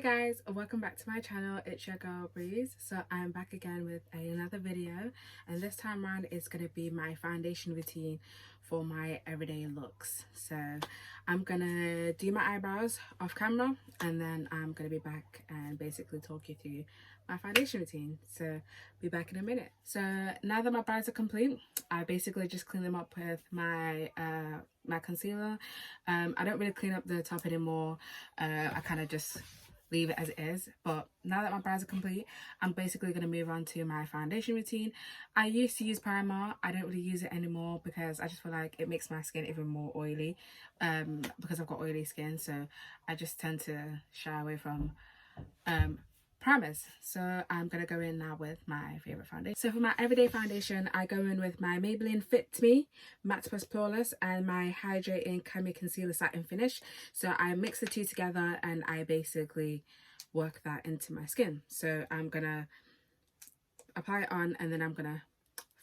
guys, welcome back to my channel. It's your girl Breeze. So I'm back again with another video, and this time around it's going to be my foundation routine for my everyday looks. So I'm gonna do my eyebrows off camera, and then I'm gonna be back and basically talk you through my foundation routine. So be back in a minute. So now that my brows are complete, I basically just clean them up with my my concealer. I don't really clean up the top anymore. I kind of just leave it as it is. But now that my brows are complete, I'm basically going to move on to my foundation routine. I used to use Primark. I don't really use it anymore because I just feel like it makes my skin even more oily, because I've got oily skin. So I just tend to shy away from primers. So I'm gonna go in now with my favorite foundation. So for my everyday foundation, I go in with my Maybelline Fit Me Matte Plus Flawless and my Hydrating Cami Concealer Satin Finish. So I mix the two together and I basically work that into my skin. So I'm gonna apply it on and then I'm gonna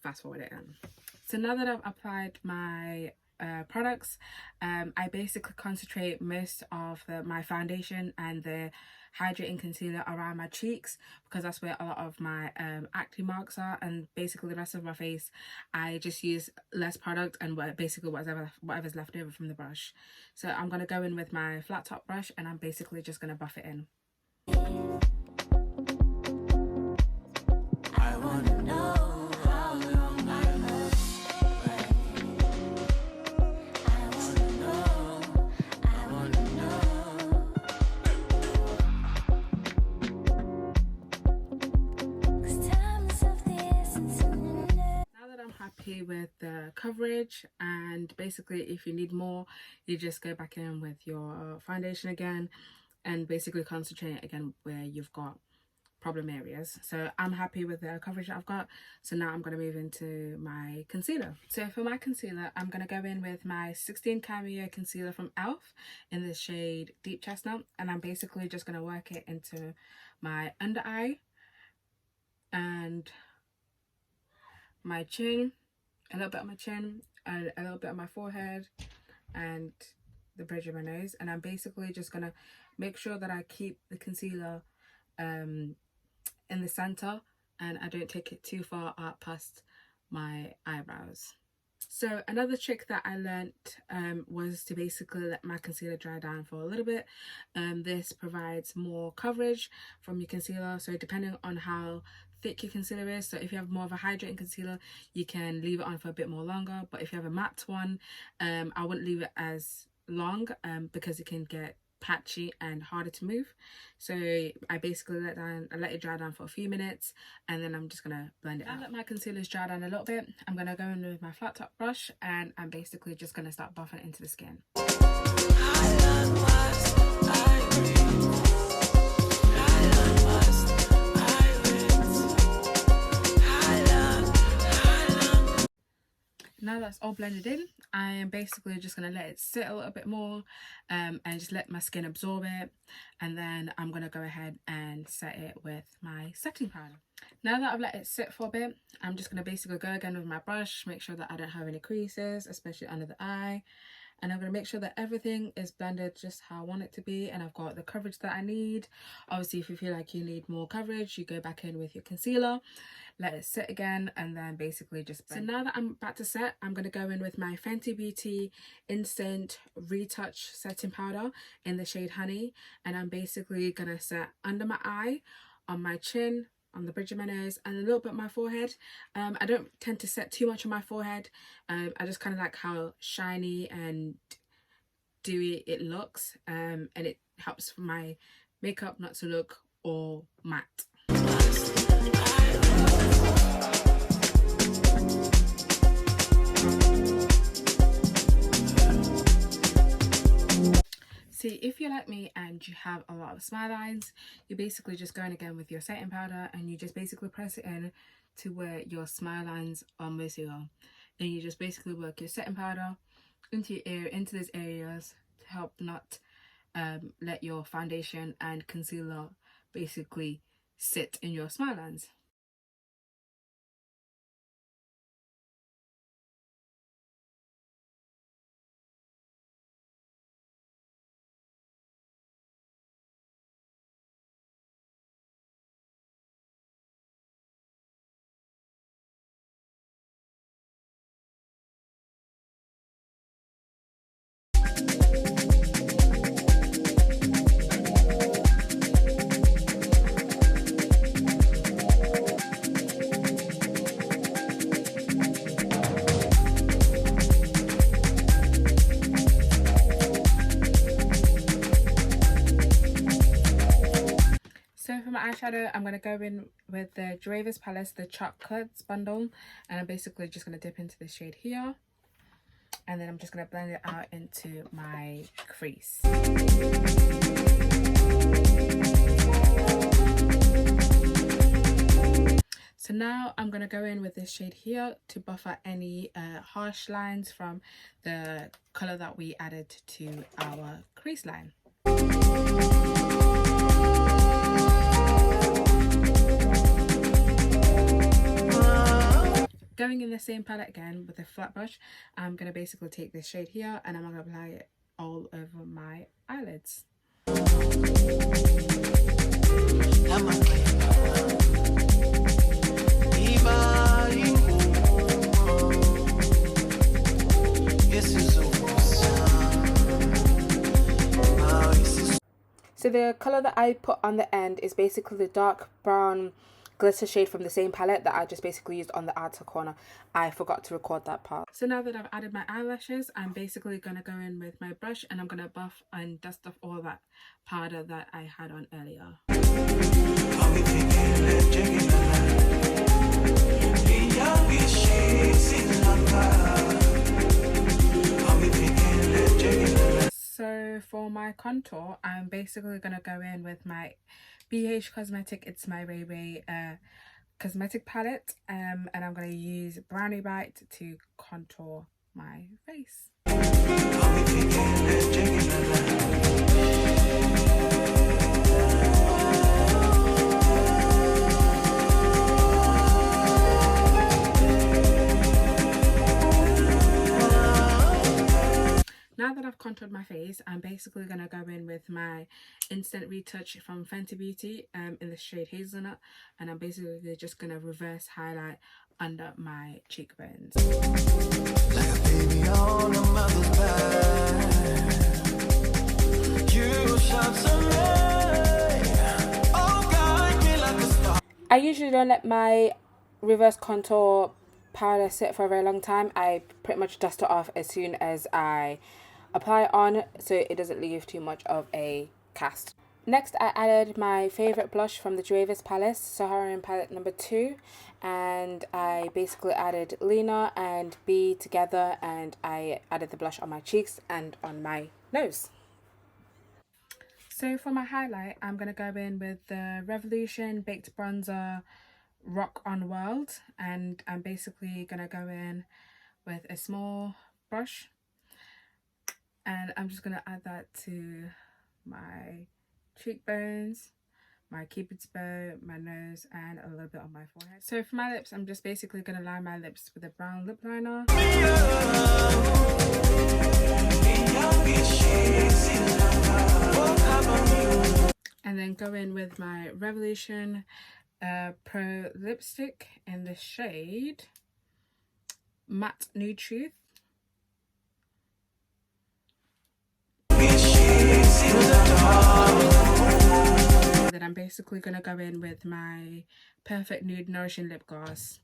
fast forward it in. So now that I've applied my products, I basically concentrate most of my foundation and the hydrating concealer around my cheeks, because that's where a lot of my acne marks are, and basically the rest of my face I just use less product and basically whatever's left over from the brush. So I'm going to go in with my flat top brush and I'm basically just going to buff it in. Happy with the coverage, and basically if you need more, you just go back in with your foundation again and basically concentrate again where you've got problem areas. So I'm happy with the coverage that I've got. So now I'm going to move into my concealer. So for my concealer, I'm going to go in with my 16 Cameo concealer from E.L.F in the shade Deep Chestnut, and I'm basically just going to work it into my under eye and my chin, a little bit on my chin, and a little bit on my forehead and the bridge of my nose. And I'm basically just gonna make sure that I keep the concealer in the center and I don't take it too far up past my eyebrows. So another trick that I learnt was to basically let my concealer dry down for a little bit. This provides more coverage from your concealer, so depending on how thick your concealer is, so if you have more of a hydrating concealer, you can leave it on for a bit more longer, but if you have a matte one, I wouldn't leave it as long because it can get patchy and harder to move. So I basically let it dry down for a few minutes and then I'm just gonna blend it out. Now that my concealer's dry down a little bit, I'm gonna go in with my flat top brush and I'm basically just gonna start buffing it into the skin. Now that's all blended in, I am basically just going to let it sit a little bit more and just let my skin absorb it, and then I'm going to go ahead and set it with my setting powder. Now that I've let it sit for a bit, I'm just going to basically go again with my brush, make sure that I don't have any creases, especially under the eye. And I'm going to make sure that everything is blended just how I want it to be and I've got the coverage that I need. Obviously, if you feel like you need more coverage, you go back in with your concealer, let it sit again, and then basically just blend. So now that I'm about to set, I'm going to go in with my Fenty Beauty Instant Retouch Setting Powder in the shade Honey. And I'm basically going to set under my eye, on my chin, on the bridge of my nose, and a little bit on my forehead. I don't tend to set too much on my forehead. I just kind of like how shiny and dewy it looks, and it helps for my makeup not to look all matte. See, if you're like me and you have a lot of smile lines, you basically just go in again with your setting powder and you just basically press it in to where your smile lines are mostly on. And you just basically work your setting powder into those areas to help not let your foundation and concealer basically sit in your smile lines. eyeshadow, I'm going to go in with the Juavia's Palette, the Chocolates bundle, and I'm basically just going to dip into the shade here, and then I'm just going to blend it out into my crease. So now I'm going to go in with this shade here to buff out any harsh lines from the colour that we added to our crease line. Going in the same palette again with a flat brush, I'm going to basically take this shade here and I'm going to apply it all over my eyelids. So the colour that I put on the end is basically the dark brown glitter shade from the same palette that I just basically used on the outer corner. I forgot to record that part. So now that I've added my eyelashes, I'm basically going to go in with my brush and I'm going to buff and dust off all that powder that I had on earlier. So for my contour, I'm basically going to go in with my BH Cosmetic It's My RayeRaye cosmetic palette, and I'm going to use Brownie Bite to contour my face. Now that I've contoured my face, I'm basically going to go in with my Instant Retouch from Fenty Beauty in the shade Hazelnut, and I'm basically just going to reverse highlight under my cheekbones. Like a baby on a mother's back. You shot some light. Oh God, me like a star. I usually don't let my reverse contour powder sit for a very long time. I pretty much dust it off as soon as I apply it on, so it doesn't leave too much of a cast. Next, I added my favourite blush from the Juavia's Palette, Saharan palette number 2, and I basically added Lena and B together, and I added the blush on my cheeks and on my nose. So for my highlight, I'm going to go in with the Revolution Baked Bronzer Rock on World, and I'm basically going to go in with a small brush. And I'm just going to add that to my cheekbones, my cupid's bow, my nose, and a little bit on my forehead. So for my lips, I'm just basically going to line my lips with a brown lip liner. And then go in with my Revolution Pro lipstick in the shade Matte Nude Truth. Then I'm basically going to go in with my Perfect Nude Nourishing Lip Gloss.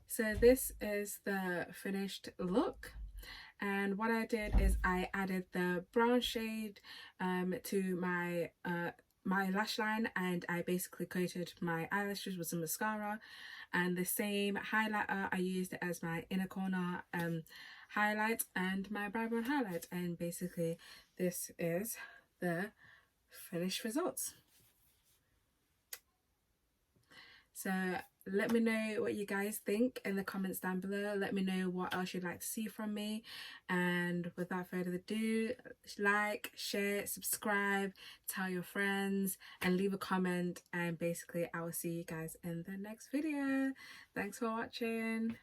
So this is the finished look. And what I did is I added the brown shade to my my lash line, and I basically coated my eyelashes with some mascara, and the same highlighter I used as my inner corner highlight and my brow bone highlight, and basically this is the finished results. So let me know what you guys think in the comments down below. Let me know what else you'd like to see from me, and without further ado, like, share, subscribe, tell your friends, and leave a comment, and basically I will see you guys in the next video. Thanks for watching.